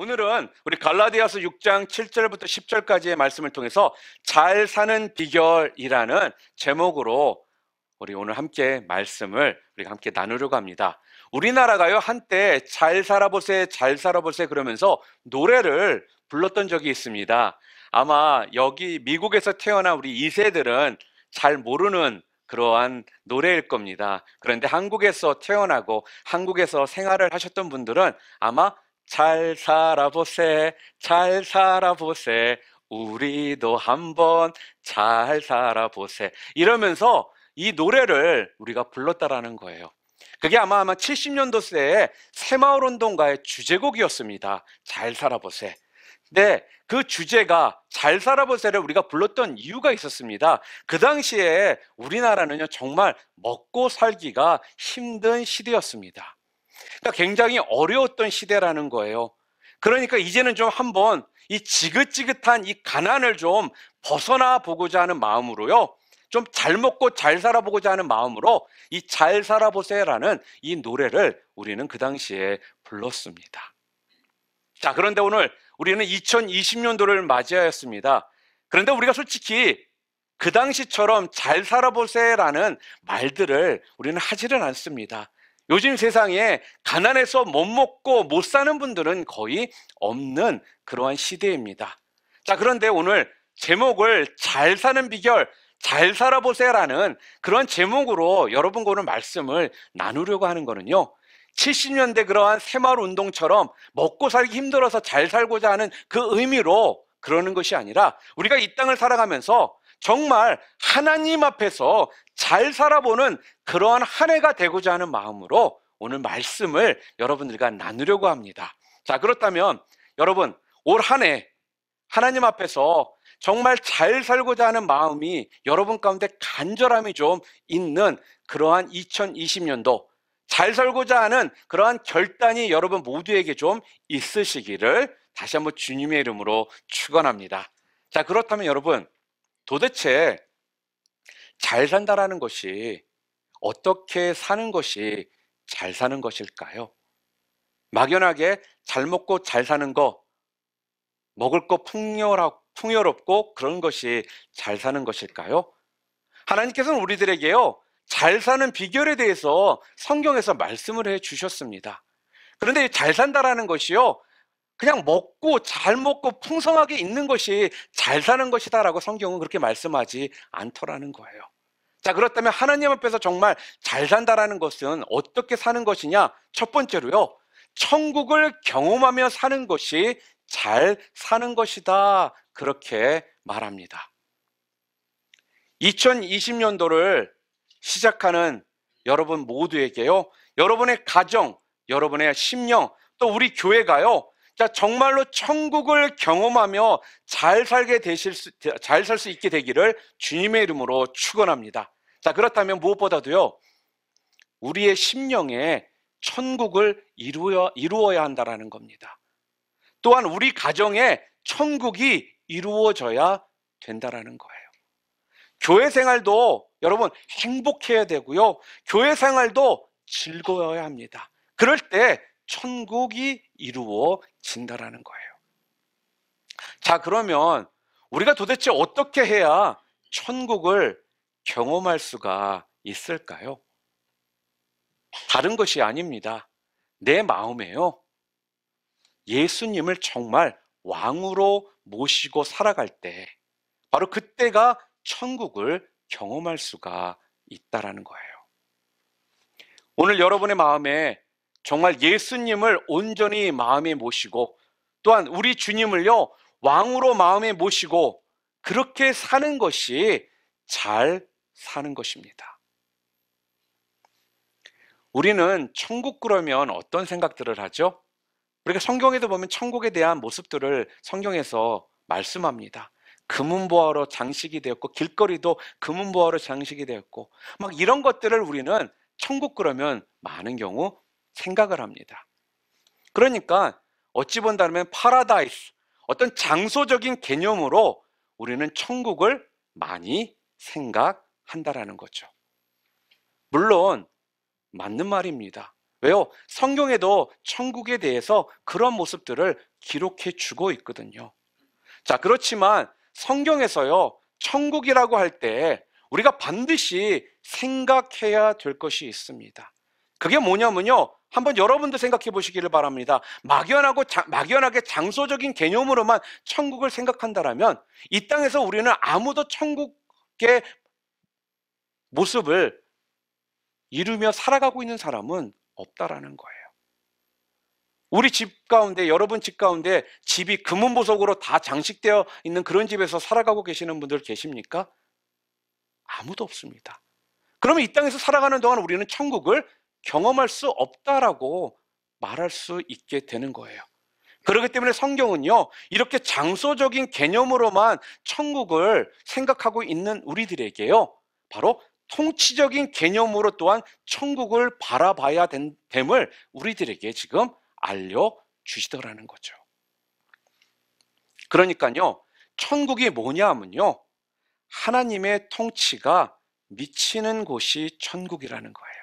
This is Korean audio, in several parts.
오늘은 우리 갈라디아서 6장 7절부터 10절까지의 말씀을 통해서 잘 사는 비결이라는 제목으로 우리 오늘 함께 말씀을 우리가 함께 나누려고 합니다. 우리나라가요, 한때 잘 살아보세, 잘 살아보세 그러면서 노래를 불렀던 적이 있습니다. 아마 여기 미국에서 태어난 우리 2세들은 잘 모르는 그러한 노래일 겁니다. 그런데 한국에서 태어나고 한국에서 생활을 하셨던 분들은 아마 잘 살아보세, 잘 살아보세, 우리도 한번 잘 살아보세 이러면서 이 노래를 우리가 불렀다라는 거예요. 그게 아마 70년도세의 새마을운동가의 주제곡이었습니다. 잘 살아보세. 근데 그 주제가 잘 살아보세를 우리가 불렀던 이유가 있었습니다. 그 당시에 우리나라는요, 정말 먹고 살기가 힘든 시대였습니다. 그러니까 굉장히 어려웠던 시대라는 거예요. 그러니까 이제는 좀 한번 이 지긋지긋한 이 가난을 좀 벗어나 보고자 하는 마음으로요, 좀 잘 먹고 잘 살아보고자 하는 마음으로 이 잘 살아보세라는 이 노래를 우리는 그 당시에 불렀습니다. 자, 그런데 오늘 우리는 2020년도를 맞이하였습니다. 그런데 우리가 솔직히 그 당시처럼 잘 살아보세라는 말들을 우리는 하지는 않습니다. 요즘 세상에 가난해서 못 먹고 못 사는 분들은 거의 없는 그러한 시대입니다. 자, 그런데 오늘 제목을 잘 사는 비결, 잘 살아보세라는 그런 제목으로 여러분과 오늘 말씀을 나누려고 하는 거는요, 70년대 그러한 새마을 운동처럼 먹고 살기 힘들어서 잘 살고자 하는 그 의미로 그러는 것이 아니라 우리가 이 땅을 살아가면서 정말 하나님 앞에서 잘 살아보는 그러한 한 해가 되고자 하는 마음으로 오늘 말씀을 여러분들과 나누려고 합니다. 자, 그렇다면 여러분, 올 한 해 하나님 앞에서 정말 잘 살고자 하는 마음이 여러분 가운데 간절함이 좀 있는 그러한 2020년도, 잘 살고자 하는 그러한 결단이 여러분 모두에게 좀 있으시기를 다시 한번 주님의 이름으로 축원합니다. 자, 그렇다면 여러분, 도대체 잘 산다라는 것이 어떻게 사는 것이 잘 사는 것일까요? 막연하게 잘 먹고 잘 사는 거, 먹을 거 풍요롭고 그런 것이 잘 사는 것일까요? 하나님께서는 우리들에게요, 잘 사는 비결에 대해서 성경에서 말씀을 해 주셨습니다. 그런데 잘 산다라는 것이요, 그냥 먹고 잘 먹고 풍성하게 있는 것이 잘 사는 것이다라고 성경은 그렇게 말씀하지 않더라는 거예요. 자, 그렇다면 하나님 앞에서 정말 잘 산다라는 것은 어떻게 사는 것이냐? 첫 번째로요, 천국을 경험하며 사는 것이 잘 사는 것이다, 그렇게 말합니다. 2020년도를 시작하는 여러분 모두에게요, 여러분의 가정, 여러분의 심령, 또 우리 교회가요, 자, 정말로 천국을 경험하며 잘 살 수 있게 되기를 주님의 이름으로 축원합니다. 자, 그렇다면 무엇보다도요, 우리의 심령에 천국을 이루어야 한다라는 겁니다. 또한 우리 가정에 천국이 이루어져야 된다라는 거예요. 교회 생활도 여러분 행복해야 되고요, 교회 생활도 즐거워야 합니다. 그럴 때 천국이 이루어진다라는 거예요. 자, 그러면 우리가 도대체 어떻게 해야 천국을 경험할 수가 있을까요? 다른 것이 아닙니다. 내 마음에요, 예수님을 정말 왕으로 모시고 살아갈 때, 바로 그때가 천국을 경험할 수가 있다라는 거예요. 오늘 여러분의 마음에 정말 예수님을 온전히 마음에 모시고, 또한 우리 주님을요, 왕으로 마음에 모시고 그렇게 사는 것이 잘 사는 것입니다. 우리는 천국 그러면 어떤 생각들을 하죠? 우리가 성경에도 보면 천국에 대한 모습들을 성경에서 말씀합니다. 금은보화로 장식이 되었고, 길거리도 금은보화로 장식이 되었고, 막 이런 것들을 우리는 천국 그러면 많은 경우 생각을 합니다. 그러니까 어찌 본다면 파라다이스, 어떤 장소적인 개념으로 우리는 천국을 많이 생각한다라는 거죠. 물론 맞는 말입니다. 왜요? 성경에도 천국에 대해서 그런 모습들을 기록해 주고 있거든요. 자, 그렇지만 성경에서요, 천국이라고 할 때 우리가 반드시 생각해야 될 것이 있습니다. 그게 뭐냐면요, 한번 여러분도 생각해 보시기를 바랍니다. 막연하게 장소적인 개념으로만 천국을 생각한다라면 이 땅에서 우리는 아무도 천국의 모습을 이루며 살아가고 있는 사람은 없다라는 거예요. 우리 집 가운데, 여러분 집 가운데 집이 금은보석으로 다 장식되어 있는 그런 집에서 살아가고 계시는 분들 계십니까? 아무도 없습니다. 그러면 이 땅에서 살아가는 동안 우리는 천국을 경험할 수 없다라고 말할 수 있게 되는 거예요. 그렇기 때문에 성경은요, 이렇게 장소적인 개념으로만 천국을 생각하고 있는 우리들에게요, 바로 통치적인 개념으로 또한 천국을 바라봐야 됨을 우리들에게 지금 알려주시더라는 거죠. 그러니까요, 천국이 뭐냐 하면요, 하나님의 통치가 미치는 곳이 천국이라는 거예요.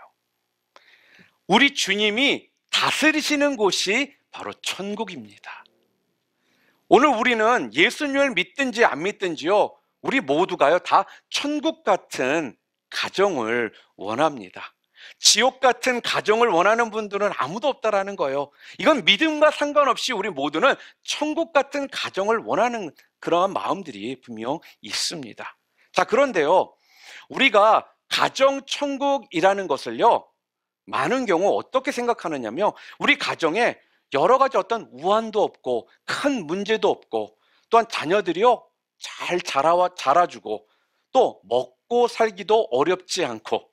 우리 주님이 다스리시는 곳이 바로 천국입니다. 오늘 우리는 예수님을 믿든지 안 믿든지요, 우리 모두가요, 다 천국 같은 가정을 원합니다. 지옥 같은 가정을 원하는 분들은 아무도 없다라는 거예요. 이건 믿음과 상관없이 우리 모두는 천국 같은 가정을 원하는 그러한 마음들이 분명 있습니다. 자, 그런데요, 우리가 가정천국이라는 것을요, 많은 경우 어떻게 생각하느냐면, 우리 가정에 여러 가지 어떤 우환도 없고 큰 문제도 없고, 또한 자녀들이요, 잘 자라주고, 또 먹고 살기도 어렵지 않고,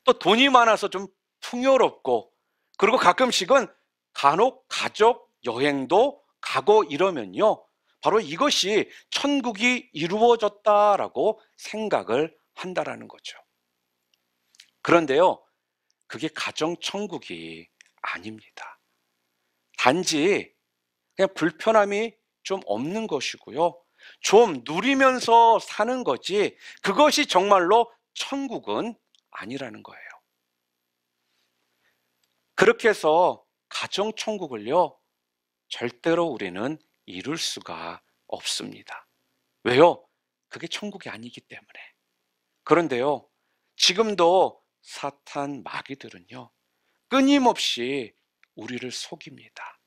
또 돈이 많아서 좀 풍요롭고, 그리고 가끔씩은 간혹 가족 여행도 가고 이러면요, 바로 이것이 천국이 이루어졌다라고 생각을 한다라는 거죠. 그런데요, 그게 가정천국이 아닙니다. 단지 그냥 불편함이 좀 없는 것이고요, 좀 누리면서 사는 거지, 그것이 정말로 천국은 아니라는 거예요. 그렇게 해서 가정천국을요, 절대로 우리는 이룰 수가 없습니다. 왜요? 그게 천국이 아니기 때문에. 그런데요, 지금도 사탄 마귀들은요, 끊임없이 우리를 속입니다.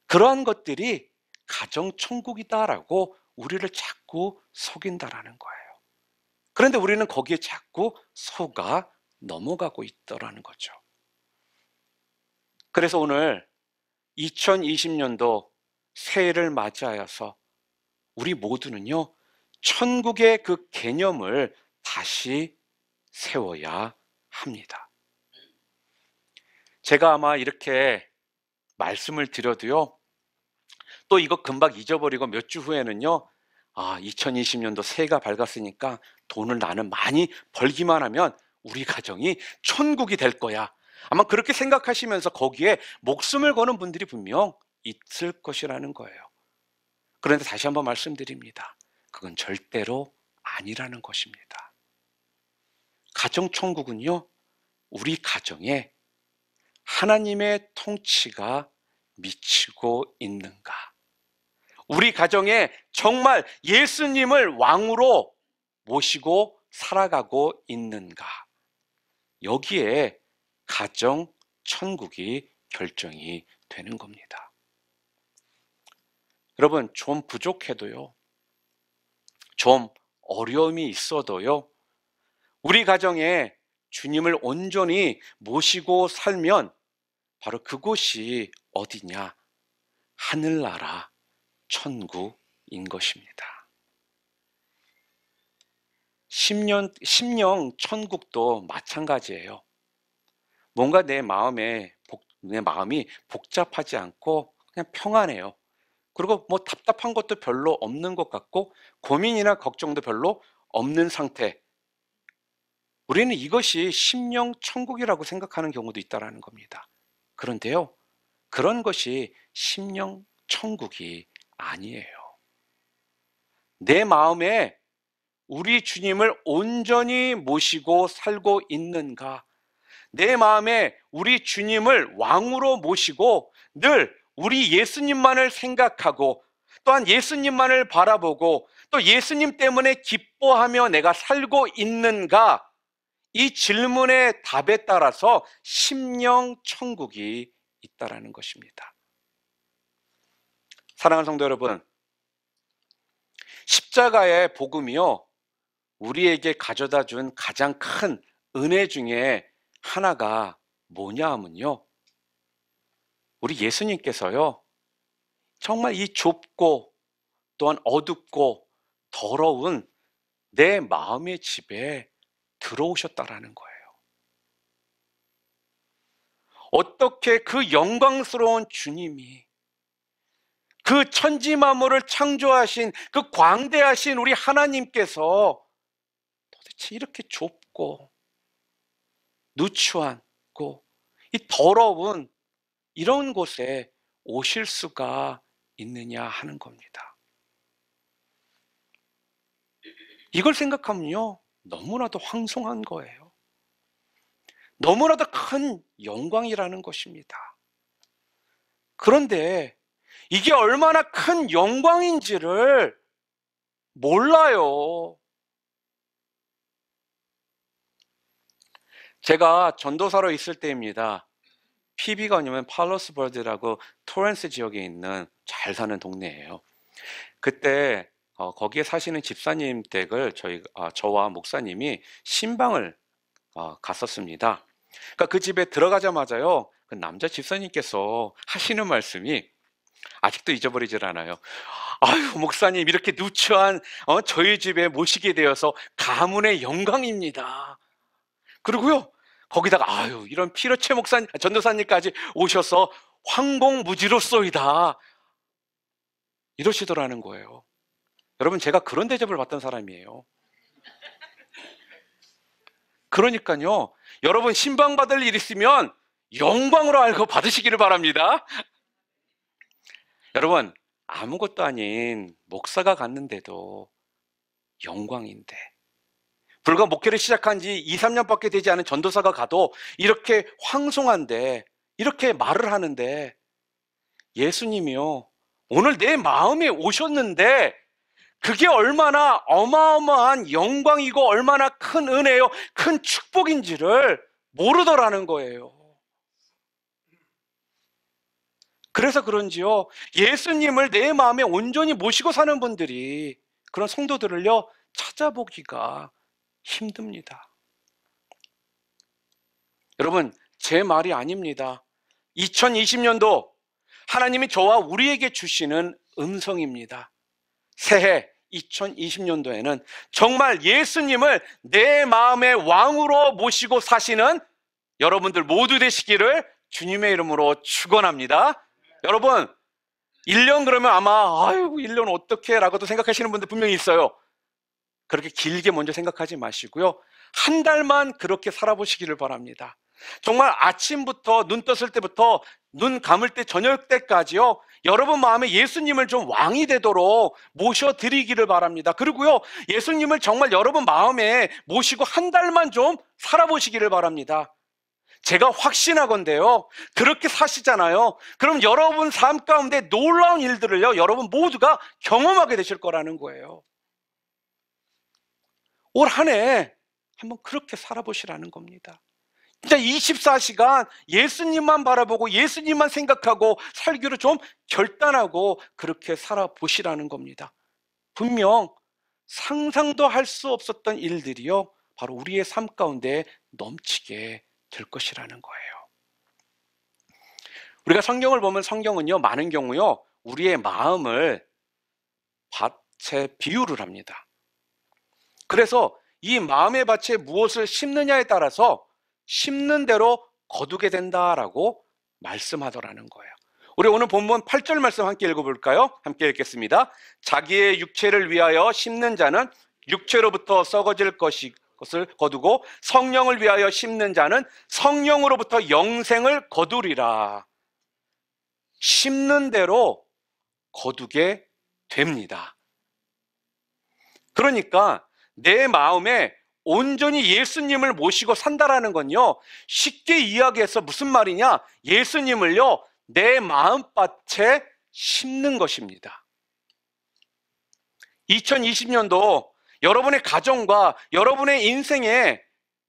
그러한 것들이 가정천국이다라고 우리를 자꾸 속인다라는 거예요. 그런데 우리는 거기에 자꾸 속아 넘어가고 있더라는 거죠. 그래서 오늘 2020년도 새해를 맞이하여서 우리 모두는요, 천국의 그 개념을 다시 세워야 합니다. 제가 아마 이렇게 말씀을 드려도요, 또 이거 금방 잊어버리고 몇 주 후에는요, 2020년도 새해가 밝았으니까 돈을 나는 많이 벌기만 하면 우리 가정이 천국이 될 거야, 아마 그렇게 생각하시면서 거기에 목숨을 거는 분들이 분명 있을 것이라는 거예요. 그런데 다시 한번 말씀드립니다. 그건 절대로 아니라는 것입니다. 가정천국은요, 우리 가정에 하나님의 통치가 미치고 있는가, 우리 가정에 정말 예수님을 왕으로 모시고 살아가고 있는가, 여기에 가정 천국이 결정이 되는 겁니다. 여러분, 좀 부족해도요, 좀 어려움이 있어도요, 우리 가정에 주님을 온전히 모시고 살면 바로 그곳이 어디냐? 하늘나라 천국인 것입니다. 심령 천국도 마찬가지예요. 뭔가 내 마음이 복잡하지 않고 그냥 평안해요. 그리고 뭐 답답한 것도 별로 없는 것 같고 고민이나 걱정도 별로 없는 상태. 우리는 이것이 심령 천국이라고 생각하는 경우도 있다는 겁니다. 그런데요, 그런 것이 심령 천국이 아니에요. 내 마음에 우리 주님을 온전히 모시고 살고 있는가, 내 마음에 우리 주님을 왕으로 모시고 늘 우리 예수님만을 생각하고 또한 예수님만을 바라보고 또 예수님 때문에 기뻐하며 내가 살고 있는가? 이 질문의 답에 따라서 심령 천국이 있다라는 것입니다. 사랑하는 성도 여러분, 십자가의 복음이요, 우리에게 가져다 준 가장 큰 은혜 중에 하나가 뭐냐 하면요, 우리 예수님께서요, 정말 이 좁고 또한 어둡고 더러운 내 마음의 집에 들어오셨다라는 거예요. 어떻게 그 영광스러운 주님이 그 천지 만물을 창조하신 그 광대하신 우리 하나님께서 도대체 이렇게 좁고 누추하고 이 더러운 이런 곳에 오실 수가 있느냐 하는 겁니다. 이걸 생각하면요, 너무나도 황송한 거예요. 너무나도 큰 영광이라는 것입니다. 그런데 이게 얼마나 큰 영광인지를 몰라요. 제가 전도사로 있을 때입니다. PB가 아니면 팔러스버드라고 토렌스 지역에 있는 잘 사는 동네예요. 그때 거기에 사시는 집사님 댁을 저와 목사님이 신방을 갔었습니다. 그러니까 그 집에 들어가자마자요, 그 남자 집사님께서 하시는 말씀이 아직도 잊어버리질 않아요. 아유, 목사님, 이렇게 누추한 저희 집에 모시게 되어서 가문의 영광입니다. 그리고요, 거기다가 아유, 이런 피로체 목사님, 전도사님까지 오셔서 황공무지로쏘이다 이러시더라는 거예요. 여러분, 제가 그런 대접을 받던 사람이에요. 그러니까요, 여러분 신방받을 일 있으면 영광으로 알고 받으시기를 바랍니다. 여러분, 아무것도 아닌 목사가 갔는데도 영광인데, 불과 목회를 시작한 지 2, 3년밖에 되지 않은 전도사가 가도 이렇게 황송한데, 이렇게 말을 하는데, 예수님이요, 오늘 내 마음에 오셨는데 그게 얼마나 어마어마한 영광이고 얼마나 큰 은혜요, 큰 축복인지를 모르더라는 거예요. 그래서 그런지요, 예수님을 내 마음에 온전히 모시고 사는 분들이, 그런 성도들을요, 찾아보기가 힘듭니다. 여러분, 제 말이 아닙니다. 2020년도 하나님이 저와 우리에게 주시는 음성입니다. 새해 2020년도에는 정말 예수님을 내 마음의 왕으로 모시고 사시는 여러분들 모두 되시기를 주님의 이름으로 축원합니다. 여러분, 1년 그러면 아마 아이고 1년 어떻게 라고도 생각하시는 분들 분명히 있어요. 그렇게 길게 먼저 생각하지 마시고요, 한 달만 그렇게 살아보시기를 바랍니다. 정말 아침부터 눈 떴을 때부터 눈 감을 때 저녁 때까지요, 여러분 마음에 예수님을 좀 왕이 되도록 모셔드리기를 바랍니다. 그리고요, 예수님을 정말 여러분 마음에 모시고 한 달만 좀 살아보시기를 바랍니다. 제가 확신하건대요, 그렇게 사시잖아요. 그럼 여러분 삶 가운데 놀라운 일들을요, 여러분 모두가 경험하게 되실 거라는 거예요. 올 한 해 한번 그렇게 살아보시라는 겁니다. 진짜 24시간 예수님만 바라보고 예수님만 생각하고 살기로 좀 결단하고 그렇게 살아보시라는 겁니다. 분명 상상도 할 수 없었던 일들이요, 바로 우리의 삶 가운데 넘치게 될 것이라는 거예요. 우리가 성경을 보면 성경은요, 많은 경우요, 우리의 마음을 밭에 비유를 합니다. 그래서 이 마음의 밭에 무엇을 심느냐에 따라서 심는 대로 거두게 된다라고 말씀하더라는 거예요. 우리 오늘 본문 8절 말씀 함께 읽어볼까요? 함께 읽겠습니다. 자기의 육체를 위하여 심는 자는 육체로부터 썩어질 것을 거두고 성령을 위하여 심는 자는 성령으로부터 영생을 거두리라. 심는 대로 거두게 됩니다. 그러니까 내 마음에 온전히 예수님을 모시고 산다라는 건요, 쉽게 이야기해서 무슨 말이냐? 예수님을요, 내 마음밭에 심는 것입니다. 2020년도 여러분의 가정과 여러분의 인생에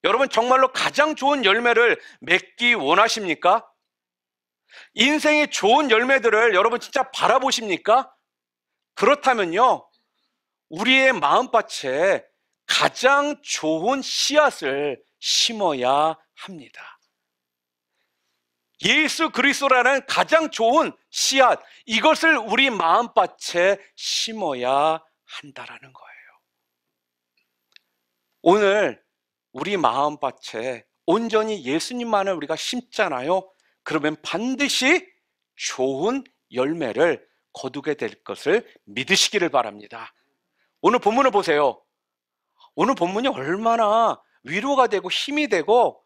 여러분 정말로 가장 좋은 열매를 맺기 원하십니까? 인생의 좋은 열매들을 여러분 진짜 바라보십니까? 그렇다면요, 우리의 마음밭에 가장 좋은 씨앗을 심어야 합니다. 예수 그리스도라는 가장 좋은 씨앗, 이것을 우리 마음밭에 심어야 한다라는 거예요. 오늘 우리 마음밭에 온전히 예수님만을 우리가 심잖아요. 그러면 반드시 좋은 열매를 거두게 될 것을 믿으시기를 바랍니다. 오늘 본문을 보세요. 오늘 본문이 얼마나 위로가 되고 힘이 되고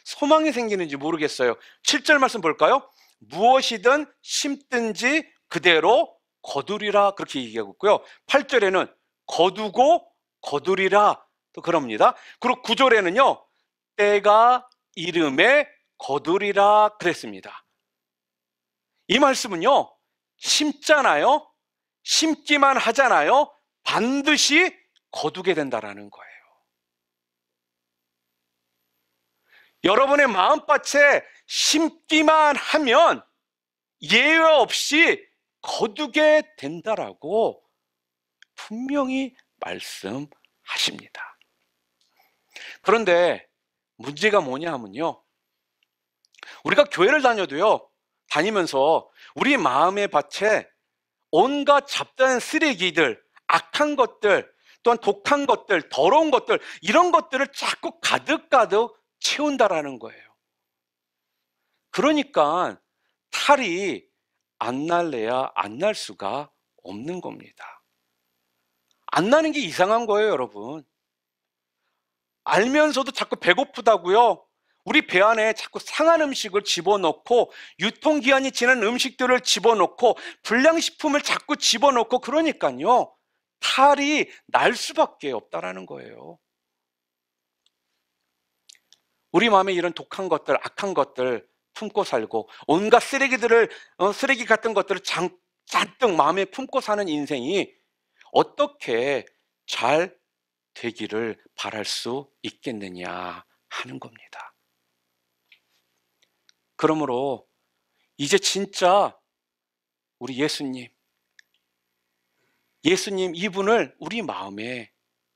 소망이 생기는지 모르겠어요. 7절 말씀 볼까요? 무엇이든 심든지 그대로 거두리라, 그렇게 얘기하고 있고요. 8절에는 거두고 거두리라 또 그럽니다. 그리고 9절에는요, 때가 이름에 거두리라 그랬습니다. 이 말씀은요, 심잖아요, 심기만 하잖아요, 반드시 거두게 된다라는 거예요. 여러분의 마음밭에 심기만 하면 예외 없이 거두게 된다라고 분명히 말씀하십니다. 그런데 문제가 뭐냐 하면요, 우리가 교회를 다니면서 우리 마음의 밭에 온갖 잡다한 쓰레기들, 악한 것들, 또한 독한 것들, 더러운 것들, 이런 것들을 자꾸 가득가득 채운다라는 거예요. 그러니까 탈이 안 날래야 안 날 수가 없는 겁니다. 안 나는 게 이상한 거예요, 여러분. 알면서도 자꾸 배고프다고요, 우리 배 안에 자꾸 상한 음식을 집어넣고 유통기한이 지난 음식들을 집어넣고 불량식품을 자꾸 집어넣고, 그러니까요, 탈이 날 수밖에 없다라는 거예요. 우리 마음에 이런 독한 것들, 악한 것들 품고 살고 온갖 쓰레기 같은 것들을 잔뜩 마음에 품고 사는 인생이 어떻게 잘 되기를 바랄 수 있겠느냐 하는 겁니다. 그러므로 이제 진짜 우리 예수님 이분을 우리 마음에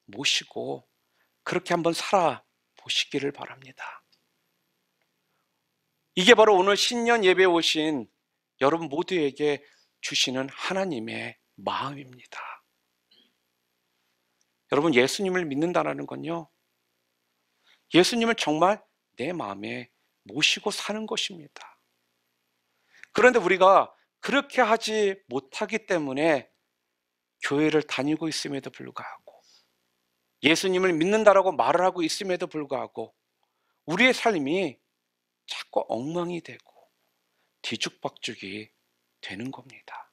모시고 그렇게 한번 살아보시기를 바랍니다. 이게 바로 오늘 신년 예배에 오신 여러분 모두에게 주시는 하나님의 마음입니다. 여러분, 예수님을 믿는다는 건요, 예수님을 정말 내 마음에 모시고 사는 것입니다. 그런데 우리가 그렇게 하지 못하기 때문에 교회를 다니고 있음에도 불구하고, 예수님을 믿는다라고 말을 하고 있음에도 불구하고 우리의 삶이 자꾸 엉망이 되고 뒤죽박죽이 되는 겁니다.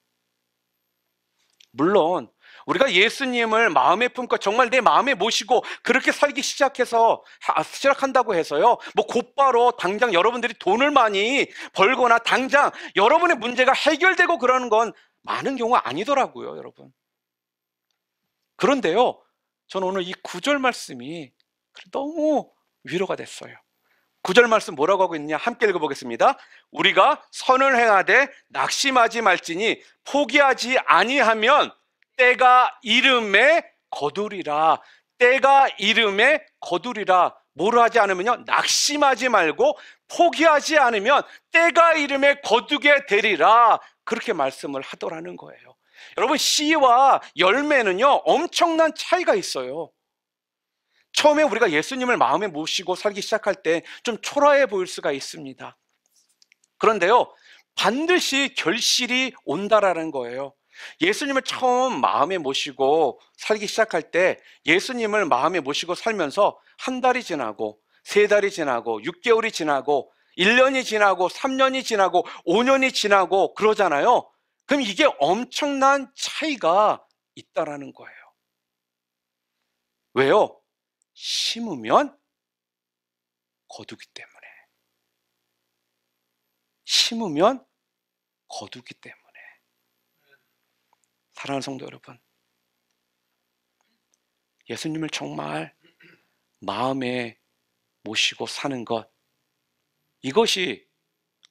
물론 우리가 예수님을 마음에 품고 정말 내 마음에 모시고 그렇게 살기 시작한다고 해서요, 뭐 곧바로 당장 여러분들이 돈을 많이 벌거나 당장 여러분의 문제가 해결되고 그러는 건 많은 경우가 아니더라고요, 여러분. 그런데요, 저는 오늘 이 9절 말씀이 너무 위로가 됐어요. 9절 말씀 뭐라고 하고 있느냐, 함께 읽어보겠습니다. 우리가 선을 행하되 낙심하지 말지니 포기하지 아니하면 때가 이름에 거두리라. 때가 이름에 거두리라. 뭐를 하지 않으면요, 낙심하지 말고 포기하지 않으면 때가 이름에 거두게 되리라, 그렇게 말씀을 하더라는 거예요. 여러분, 씨와 열매는요 엄청난 차이가 있어요. 처음에 우리가 예수님을 마음에 모시고 살기 시작할 때 좀 초라해 보일 수가 있습니다. 그런데요, 반드시 결실이 온다라는 거예요. 예수님을 처음 마음에 모시고 살기 시작할 때, 예수님을 마음에 모시고 살면서 한 달이 지나고 3달이 지나고 6개월이 지나고 1년이 지나고 3년이 지나고 5년이 지나고 그러잖아요. 그럼 이게 엄청난 차이가 있다라는 거예요. 왜요? 심으면 거두기 때문에. 심으면 거두기 때문에. 사랑하는 성도 여러분, 예수님을 정말 마음에 모시고 사는 것, 이것이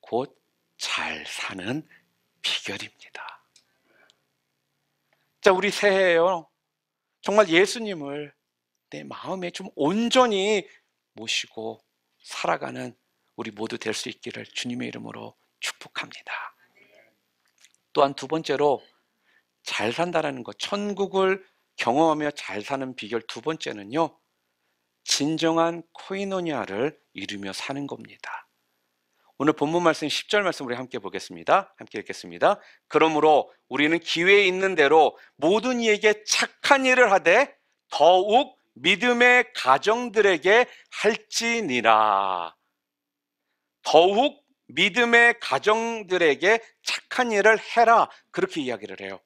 곧 잘 사는 비결입니다. 자, 우리 새해에요, 정말 예수님을 내 마음에 좀 온전히 모시고 살아가는 우리 모두 될 수 있기를 주님의 이름으로 축복합니다. 또한 두 번째로 잘 산다라는 것, 천국을 경험하며 잘 사는 비결 두 번째는요, 진정한 코이노니아를 이루며 사는 겁니다. 오늘 본문 말씀 10절 말씀 우리 함께 보겠습니다. 함께 읽겠습니다. 그러므로 우리는 기회에 있는 대로 모든 이에게 착한 일을 하되 더욱 믿음의 가정들에게 할지니라. 더욱 믿음의 가정들에게 착한 일을 해라, 그렇게 이야기를 해요.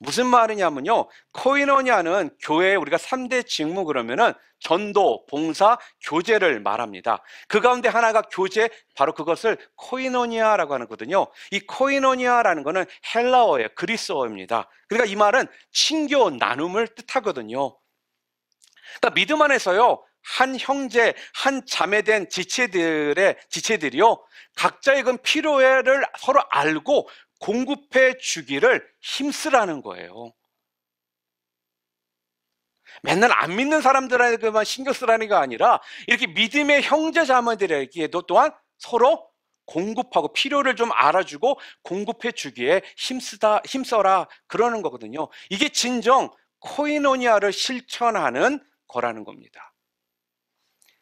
무슨 말이냐면요, 코이노니아는 교회에 우리가 3대 직무 그러면은 전도, 봉사, 교제를 말합니다. 그 가운데 하나가 교제, 바로 그것을 코이노니아라고 하거든요. 이 코이노니아라는 것은 헬라어예요. 그리스어입니다. 그러니까 이 말은 친교, 나눔을 뜻하거든요. 그러니까 믿음 안에서요, 한 형제, 한 자매된 지체들이요, 각자의 그 필요를 서로 알고 공급해 주기를 힘쓰라는 거예요. 맨날 안 믿는 사람들에게만 신경 쓰라는 게 아니라 이렇게 믿음의 형제 자매들에게도 또한 서로 공급하고 필요를 좀 알아주고 공급해 주기에 힘써라, 그러는 거거든요. 이게 진정 코이노니아를 실천하는 거라는 겁니다.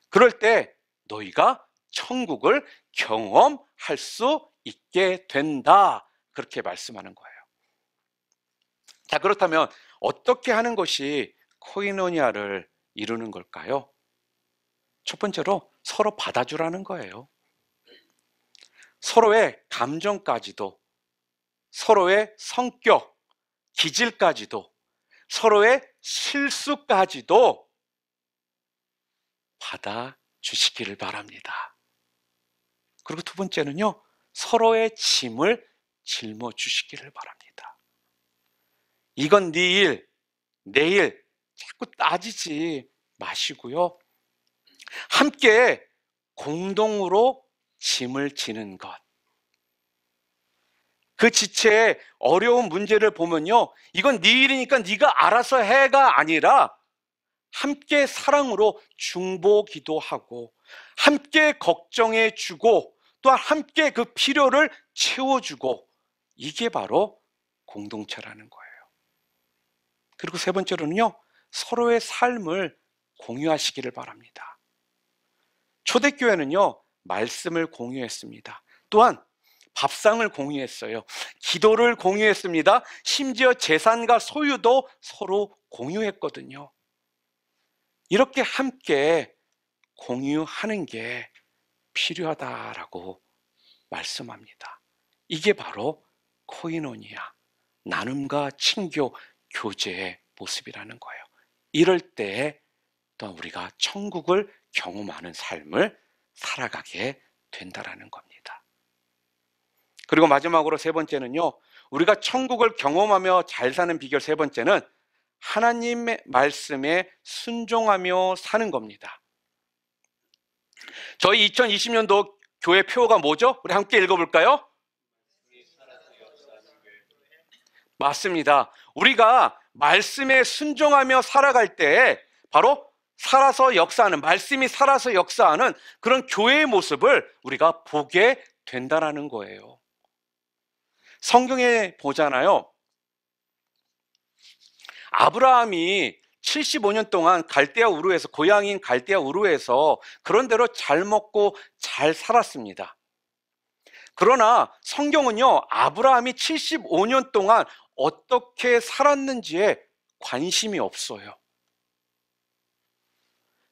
그럴 때 너희가 천국을 경험할 수 있게 된다, 그렇게 말씀하는 거예요. 자, 그렇다면 어떻게 하는 것이 코이노니아를 이루는 걸까요? 첫 번째로 서로 받아주라는 거예요. 서로의 감정까지도, 서로의 성격, 기질까지도, 서로의 실수까지도 받아주시기를 바랍니다. 그리고 두 번째는요, 서로의 짐을 짊어주시기를 바랍니다. 이건 네 일, 내 일 자꾸 따지지 마시고요, 함께 공동으로 짐을 지는 것. 그 지체의 어려운 문제를 보면요, 이건 네 일이니까 네가 알아서 해가 아니라 함께 사랑으로 중보기도 하고 함께 걱정해 주고 또한 함께 그 필요를 채워주고, 이게 바로 공동체라는 거예요. 그리고 세 번째로는요, 서로의 삶을 공유하시기를 바랍니다. 초대교회는요, 말씀을 공유했습니다. 또한 밥상을 공유했어요. 기도를 공유했습니다. 심지어 재산과 소유도 서로 공유했거든요. 이렇게 함께 공유하는 게 필요하다라고 말씀합니다. 이게 바로 코이노니아, 나눔과 친교, 교제의 모습이라는 거예요. 이럴 때 또 우리가 천국을 경험하는 삶을 살아가게 된다라는 겁니다. 그리고 마지막으로 세 번째는요, 우리가 천국을 경험하며 잘 사는 비결 세 번째는 하나님의 말씀에 순종하며 사는 겁니다. 저희 2020년도 교회 표어가 뭐죠? 우리 함께 읽어볼까요? 맞습니다. 우리가 말씀에 순종하며 살아갈 때 바로 살아서 역사하는, 말씀이 살아서 역사하는 그런 교회의 모습을 우리가 보게 된다는 거예요. 성경에 보잖아요, 아브라함이 75년 동안 갈대아 우르에서, 고향인 갈대아 우르에서 그런 대로 잘 먹고 잘 살았습니다. 그러나 성경은요, 아브라함이 75년 동안 어떻게 살았는지에 관심이 없어요.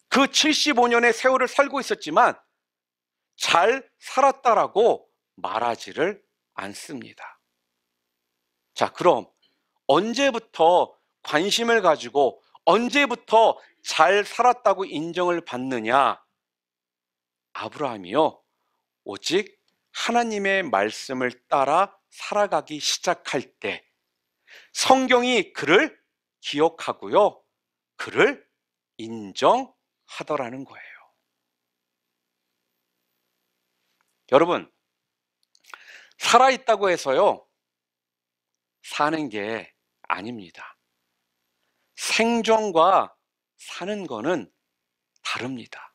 그 75년의 세월을 살고 있었지만 잘 살았다라고 말하지를 않습니다. 자, 그럼 언제부터 관심을 가지고, 언제부터 잘 살았다고 인정을 받느냐? 아브라함이요, 오직 하나님의 말씀을 따라 살아가기 시작할 때 성경이 그를 기억하고요, 그를 인정하더라는 거예요. 여러분, 살아있다고 해서요, 사는 게 아닙니다. 생존과 사는 거는 다릅니다.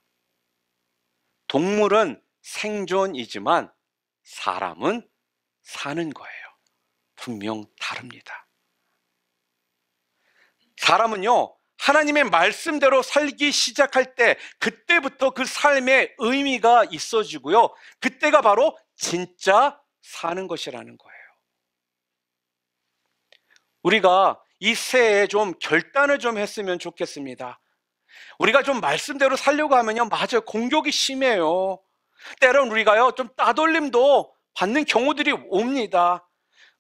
동물은 생존이지만 사람은 사는 거예요. 분명 다릅니다. 사람은요, 하나님의 말씀대로 살기 시작할 때 그때부터 그 삶에 의미가 있어지고요, 그때가 바로 진짜 사는 것이라는 거예요. 우리가 이 새해에 좀 결단을 좀 했으면 좋겠습니다. 우리가 좀 말씀대로 살려고 하면요, 맞아요, 공격이 심해요. 때론 우리가요, 좀 따돌림도 받는 경우들이 옵니다.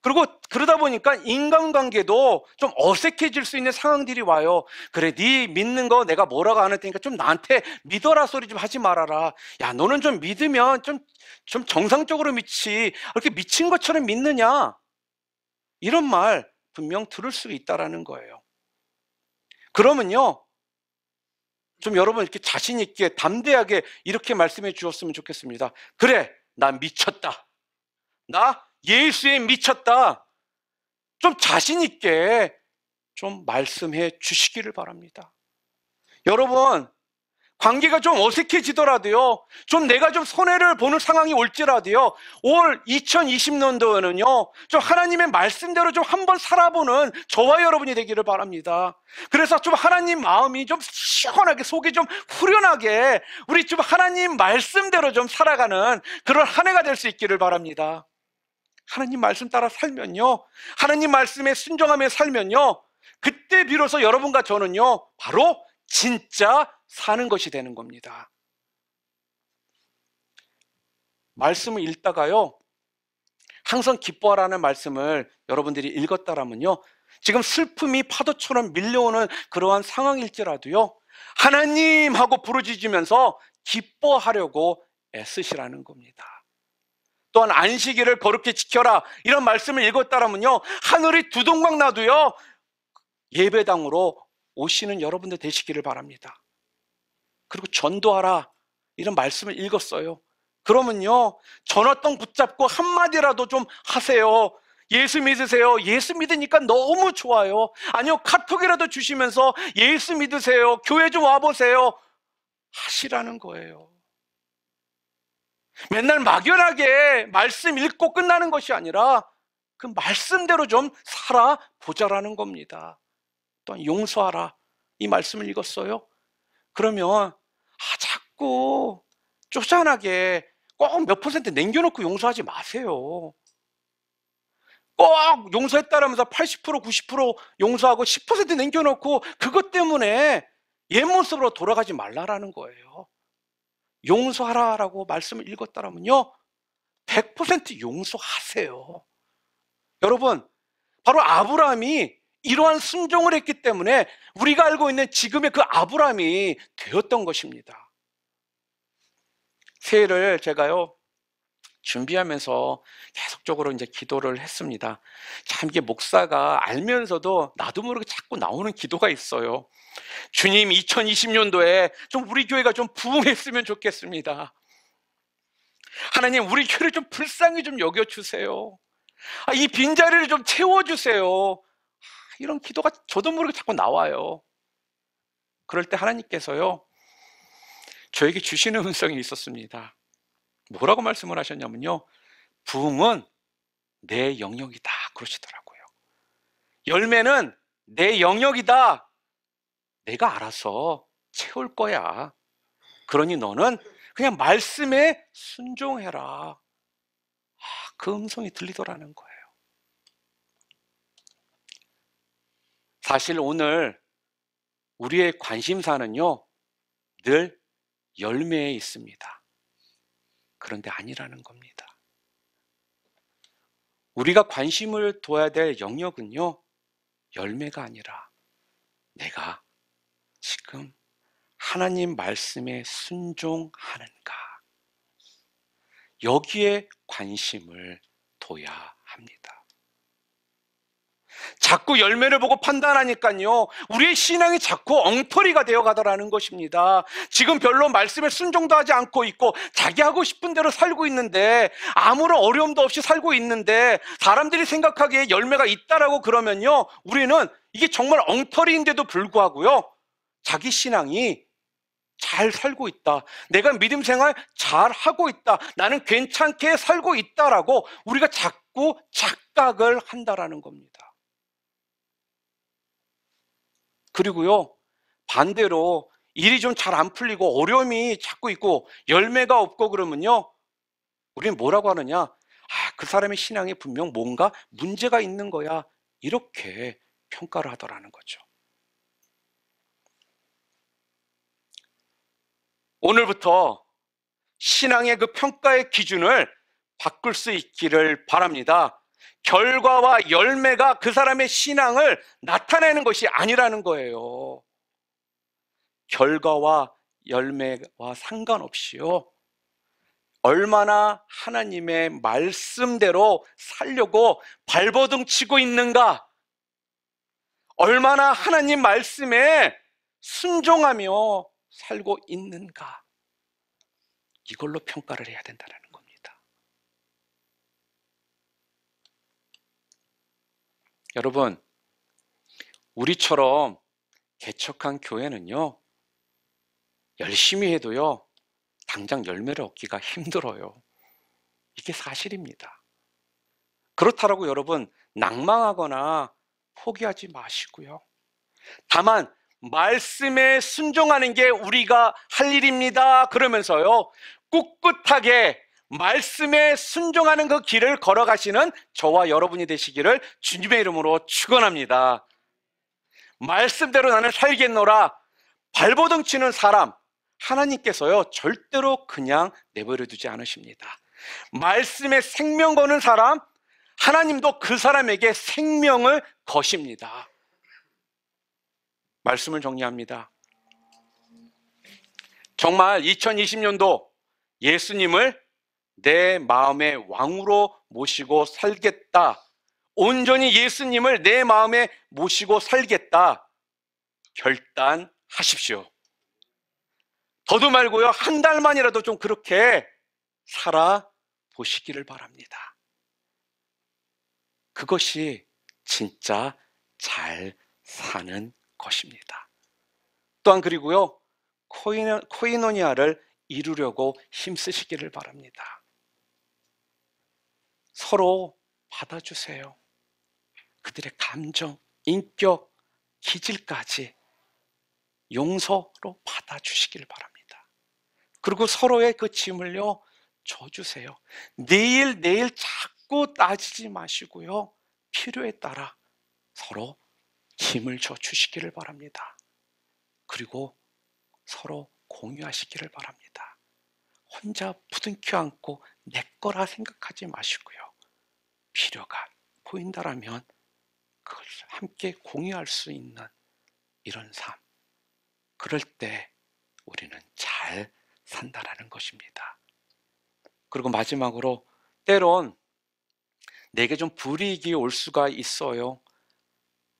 그리고 그러다 보니까 인간관계도 좀 어색해질 수 있는 상황들이 와요. 그래, 네 믿는 거 내가 뭐라고 안 할 테니까 좀 나한테 믿어라 소리 좀 하지 말아라. 야, 너는 좀 믿으면 좀 정상적으로 믿지, 이렇게 미친 것처럼 믿느냐? 이런 말 분명 들을 수 있다라는 거예요. 그러면요, 좀 여러분 이렇게 자신 있게 담대하게 이렇게 말씀해 주었으면 좋겠습니다. 그래, 나 미쳤다. 나 예수에 미쳤다. 좀 자신 있게 좀 말씀해 주시기를 바랍니다. 여러분, 관계가 좀 어색해지더라도요, 좀 내가 좀 손해를 보는 상황이 올지라도요, 올 2020년도에는요, 좀 하나님의 말씀대로 좀 한번 살아보는 저와 여러분이 되기를 바랍니다. 그래서 좀 하나님 마음이 좀 시원하게, 속이 좀 후련하게, 우리 좀 하나님 말씀대로 좀 살아가는 그런 한 해가 될 수 있기를 바랍니다. 하나님 말씀 따라 살면요, 하나님 말씀에 순종하며 살면요, 그때 비로소 여러분과 저는요, 바로 진짜 사는 것이 되는 겁니다. 말씀을 읽다가요, 항상 기뻐하라는 말씀을 여러분들이 읽었다라면요, 지금 슬픔이 파도처럼 밀려오는 그러한 상황일지라도요, 하나님 하고 부르짖으면서 기뻐하려고 애쓰시라는 겁니다. 또한 안식일을 거룩히 지켜라, 이런 말씀을 읽었다라면요, 하늘이 두동강 나도요, 예배당으로 오시는 여러분들 되시기를 바랍니다. 그리고 전도하라, 이런 말씀을 읽었어요. 그러면요, 전화통 붙잡고 한마디라도 좀 하세요. 예수 믿으세요. 예수 믿으니까 너무 좋아요. 아니요, 카톡이라도 주시면서 예수 믿으세요, 교회 좀 와보세요, 하시라는 거예요. 맨날 막연하게 말씀 읽고 끝나는 것이 아니라 그 말씀대로 좀 살아보자라는 겁니다. 또한 용서하라, 이 말씀을 읽었어요. 그러면 자꾸 쪼잔하게 꼭 몇 퍼센트 남겨놓고 용서하지 마세요. 꼭 용서했다라면서 80% 90% 용서하고 10% 남겨놓고 그것 때문에 옛 모습으로 돌아가지 말라라는 거예요. 용서하라라고 말씀을 읽었다라면요, 100% 용서하세요. 여러분, 바로 아브라함이 이러한 순종을 했기 때문에 우리가 알고 있는 지금의 그 아브라함이 되었던 것입니다. 새해를 제가요, 준비하면서 계속적으로 이제 기도를 했습니다. 참, 이게 목사가 알면서도 나도 모르게 자꾸 나오는 기도가 있어요. 주님, 2020년도에 좀 우리 교회가 좀 부흥했으면 좋겠습니다. 하나님, 우리 교회를 좀 불쌍히 좀 여겨주세요. 이 빈자리를 좀 채워주세요. 이런 기도가 저도 모르게 자꾸 나와요. 그럴 때 하나님께서요, 저에게 주시는 음성이 있었습니다. 뭐라고 말씀을 하셨냐면요, 부흥은 내 영역이다, 그러시더라고요. 열매는 내 영역이다. 내가 알아서 채울 거야. 그러니 너는 그냥 말씀에 순종해라. 그 음성이 들리더라는 거예요. 사실 오늘 우리의 관심사는요, 늘 열매에 있습니다. 그런데 아니라는 겁니다. 우리가 관심을 둬야 될 영역은요, 열매가 아니라 내가 지금 하나님 말씀에 순종하는가? 여기에 관심을 둬야 합니다. 자꾸 열매를 보고 판단하니까요, 우리의 신앙이 자꾸 엉터리가 되어 가더라는 것입니다. 지금 별로 말씀에 순종도 하지 않고 있고 자기 하고 싶은 대로 살고 있는데, 아무런 어려움도 없이 살고 있는데 사람들이 생각하기에 열매가 있다라고 그러면요, 우리는 이게 정말 엉터리인데도 불구하고요, 자기 신앙이 잘 살고 있다, 내가 믿음 생활 잘 하고 있다, 나는 괜찮게 살고 있다라고 우리가 자꾸 착각을 한다라는 겁니다. 그리고요, 반대로 일이 좀 잘 안 풀리고 어려움이 자꾸 있고 열매가 없고 그러면요, 우리는 뭐라고 하느냐? 그 사람의 신앙에 분명 뭔가 문제가 있는 거야, 이렇게 평가를 하더라는 거죠. 오늘부터 신앙의 그 평가의 기준을 바꿀 수 있기를 바랍니다. 결과와 열매가 그 사람의 신앙을 나타내는 것이 아니라는 거예요. 결과와 열매와 상관없이요, 얼마나 하나님의 말씀대로 살려고 발버둥 치고 있는가, 얼마나 하나님 말씀에 순종하며 살고 있는가, 이걸로 평가를 해야 된다는 겁니다. 여러분, 우리처럼 개척한 교회는요, 열심히 해도요, 당장 열매를 얻기가 힘들어요. 이게 사실입니다. 그렇다라고 여러분 낭망하거나 포기하지 마시고요, 다만 말씀에 순종하는 게 우리가 할 일입니다 그러면서요, 꿋꿋하게 말씀에 순종하는 그 길을 걸어가시는 저와 여러분이 되시기를 주님의 이름으로 축원합니다. 말씀대로 나는 살겠노라 발버둥 치는 사람, 하나님께서요 절대로 그냥 내버려 두지 않으십니다. 말씀에 생명 거는 사람, 하나님도 그 사람에게 생명을 거십니다. 말씀을 정리합니다. 정말 2020년도 예수님을 내 마음의 왕으로 모시고 살겠다, 온전히 예수님을 내 마음에 모시고 살겠다 결단하십시오. 더도 말고요, 한 달만이라도 좀 그렇게 살아보시기를 바랍니다. 그것이 진짜 잘 사는 것입니다. 또한 그리고요, 코이노니아를 이루려고 힘쓰시기를 바랍니다. 서로 받아주세요. 그들의 감정, 인격, 기질까지 용서로 받아주시기를 바랍니다. 그리고 서로의 그 짐을요 져주세요. 내일 자꾸 따지지 마시고요, 필요에 따라 서로 짐을 져주시기를 바랍니다. 그리고 서로 공유하시기를 바랍니다. 혼자 부둥켜 안고 내 거라 생각하지 마시고요, 필요가 보인다라면 그걸 함께 공유할 수 있는 이런 삶, 그럴 때 우리는 잘 산다라는 것입니다. 그리고 마지막으로, 때론 내게 좀 불이익이 올 수가 있어요.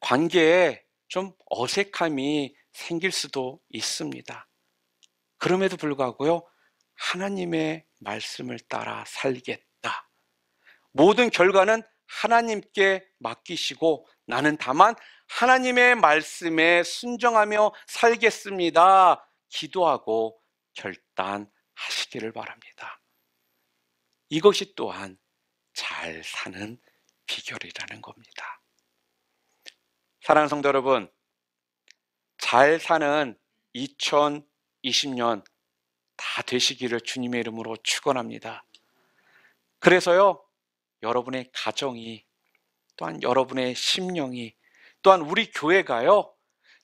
관계에 좀 어색함이 생길 수도 있습니다. 그럼에도 불구하고요, 하나님의 말씀을 따라 살겠다, 모든 결과는 하나님께 맡기시고 나는 다만 하나님의 말씀에 순종하며 살겠습니다 기도하고 결단하시기를 바랍니다. 이것이 또한 잘 사는 비결이라는 겁니다. 사랑하는 성도 여러분, 잘 사는 2020년 다 되시기를 주님의 이름으로 축원합니다. 그래서요, 여러분의 가정이, 또한 여러분의 심령이, 또한 우리 교회가요,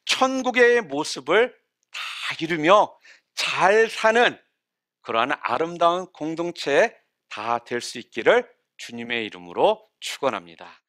천국의 모습을 다 이루며 잘 사는 그러한 아름다운 공동체 다 될 수 있기를 주님의 이름으로 축원합니다.